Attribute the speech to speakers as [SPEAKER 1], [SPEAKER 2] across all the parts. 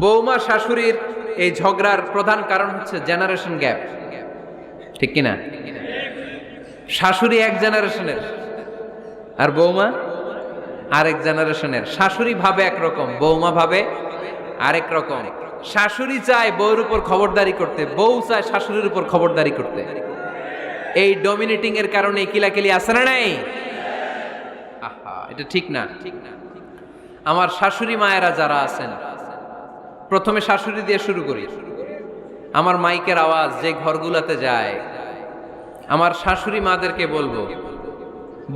[SPEAKER 1] বৌমা শাশুড়ির এই ঝগড়ার প্রধান কারণ হচ্ছে জেনারেশন গ্যাপ, ঠিক কিনা? শাশুড়ি এক জেনারেশনের আর বৌমা আরেক জেনারেশনের। শাশুড়ি ভাবে একরকম, বৌমা ভাবে আরেক রকম। শাশুড়ি চায় বউর উপর খবরদারি করতে, বউ চায় শাশুড়ির উপর খবরদারি করতে। এই ডমিনেটিং এর কারণে কিলাকিলি আছে না নাই? আহা, এটা ঠিক না। আমার শাশুড়ি মায়েরা যারা আছেন, প্রথমে শাশুড়ি দিয়ে শুরু করি। আমার মাইকের আওয়াজ যে ঘরগুলোতে যায়, আমার শাশুড়ি মাদেরকে বলবো,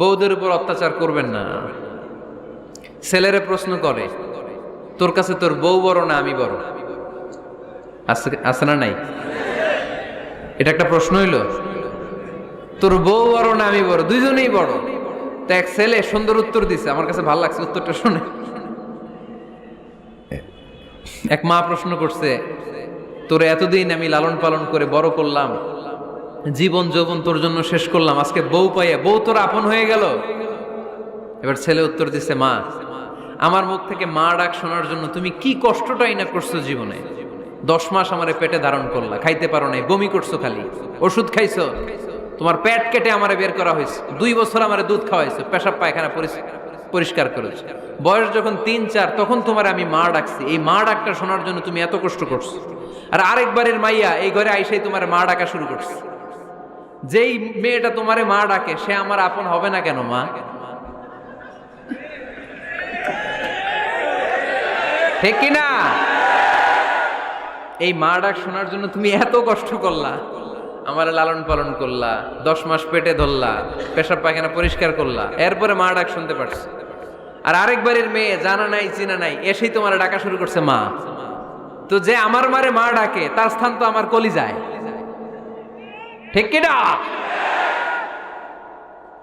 [SPEAKER 1] বউদের উপর অত্যাচার করবেন না। ছেলেরে প্রশ্ন করে, তোর কাছে তোর বউ বড় না আমি বড়? আছে না নাই? এটা একটা প্রশ্ন হইল। তোর বউ বড় না আমি বড়? দুইজনেই বড়। তো এক ছেলে সুন্দর উত্তর দিছে, আমার কাছে ভালো লাগছে উত্তরটা শুনে। এক মা প্রশ্ন করছে, তোরে এতদিন আমি লালন পালন করে বড় করলাম, জীবন যৌবন তোর জন্য শেষ করলাম, আজকে বউ পাইয়া বউ তোর আপন হয়ে গেল? এবার ছেলে উত্তর দিছে, মা, আমার মুখ থেকে মা ডাক শোনার জন্য তুমি কি কষ্টটাই না করছো জীবনে। 10 মাস আমারে পেটে ধারণ করলা, খাইতে পারো নাই, বমি করছো, খালি ওষুধ খাইছো, তোমার পেট কেটে আমারে বের করা হয়েছে, 2 বছর আমারে দুধ খাওয়াইছো, পেশাব পায়খানা পরিষ্কার করেছো। বয়স যখন 3-4 তখন তোমার আমি মা ডাকছি, এই মা ডাকটা শোনার জন্য তুমি এত কষ্ট করছো। আর আরেকবারের মাইয়া এই ঘরে আইসাই তোমার মা ডাকা শুরু করছে। যেই মেয়েটা তোমারে মা ডাকে সে আমার আপন হবে না কেন মা? ঠিক কিনা? এই মা ডাক শোনার জন্য তুমি এত কষ্ট করলা, আমার লালন পালন করলা, 10 মাস পেটে ধরলা, পেশাব পায়খানা পরিষ্কার করলা, এরপরে মা ডাক শুনতে পারছে। আর আরেকবারের মেয়ে জানা নাই চিনা নাই এসেই তোমার ডাকা শুরু করছে মা। তো যে আমার মারে মা ডাকে তার স্থান তো আমার কলিজায়, ঠিক কিনা?